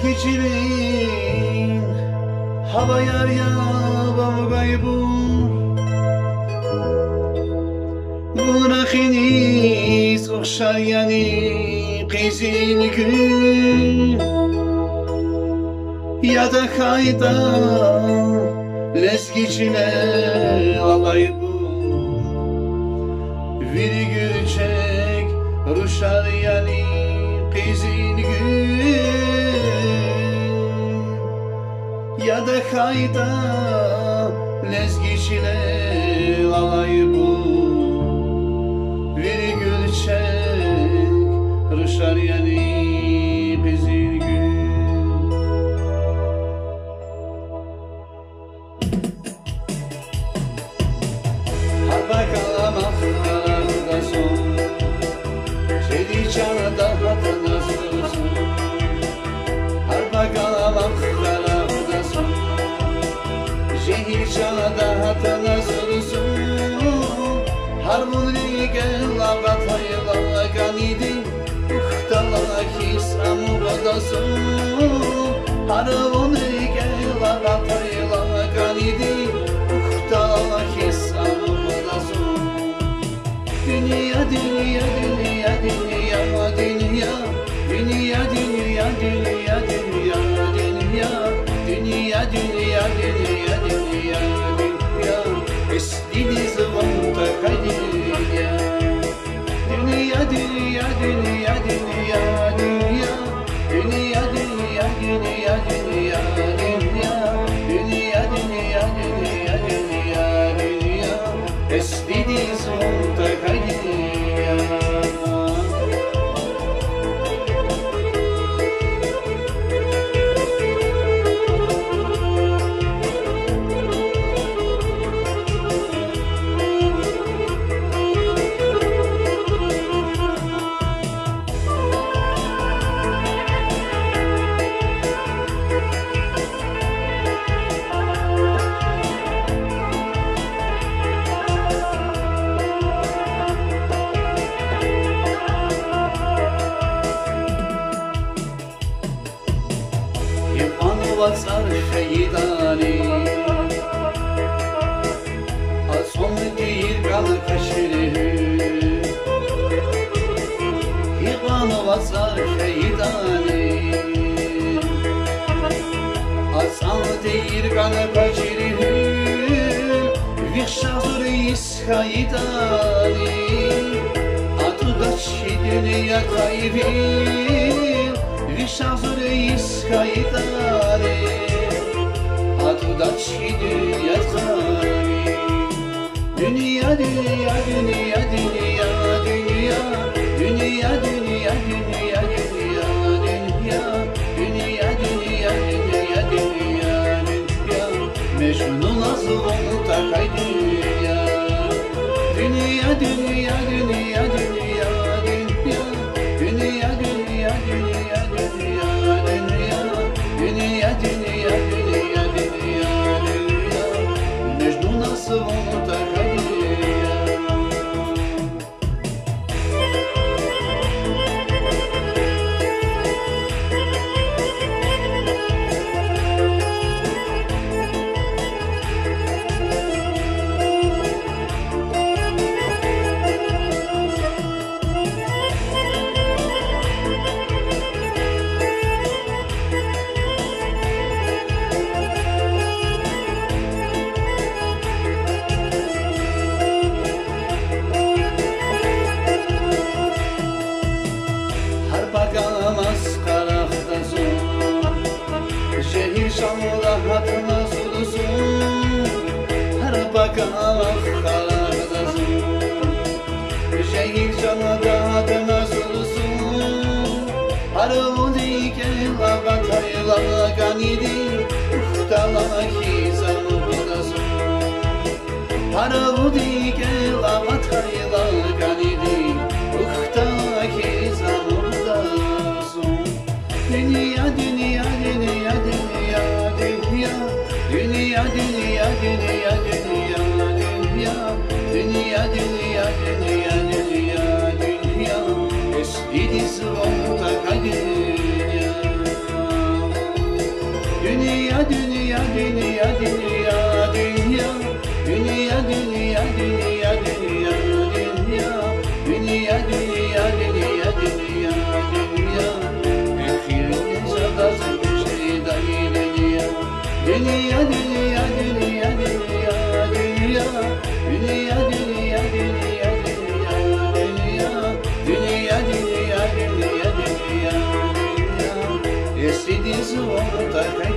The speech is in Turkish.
geçirin hava yar ya bavgay bu bırakiniz okşar yani kızın gün ya da kayda les geçine alay bu virgül çek ruşar yani kızın gün ya da kayda les geçine alay bu virgül çek ruşar yani kızın gün bakalım ahlarda son Şedi çağda hatırına sorsun Har bakalım ahlarda son Şehir çağda hatırına sorsun Harmonike lagat hayla ganidi Uhtala his amurada son Harmonike lagat hayla ganidi Uhtala his amurada son Dünya dünya dünya dünya dünya Dünya dünya dünya dünya dünya Dünya dünya dünya dünya dünya Estidi zamanda kaydıya Dünya dünya dünya dünya dünya Dünya dünya dünya dünya dünya Dünya dünya dünya dünya dünya Estidi zamanda kaydıya Vatsar şehidani Asman değil kalı kaşiri Hivan vatsar şehidani Asman değil kalı kaşiri Vişazur ishayidani Atudaşi dünya kaybi Vişazur ishayidani Atudaşi dünya kaybi Dünya dünya dünya dünya dünya Dünya dünya dünya dünya dünya Dünya dünya dünya dünya dünya Mecnun azgın takay dünya Dünya dünya dünya dünya dünya Dünya dünya dünya dünya dünya Dünya dünya dünya dünya dünya Mecnun azgın takay dünya Şehir şanlı hatına sulusun Her bakalım kalardasın Şehir şanlı hatına sulusun Harudike lagatayla ganidi Uhtala hizanı budasın Harudike lagatayla ganidi Uhtala hizanı budasın Dünya dünya dünya dünya dünya Dünya dünya dünya dünya dünya Dünya dünya dünya dünya dünya Eskidi sıvanta kaydıya dünya, dünya, dünya, dünya, dünya, dünya, dünya, dünya, dünya, dünya, dünya, dünya, dünya. Ekilinde sadası şeyda dünya, dünya, dünya, dünya, dünya, dünya, dünya, dünya, dünya, dünya, dünya, dünya, dünya, dünya, dünya. Esse diz o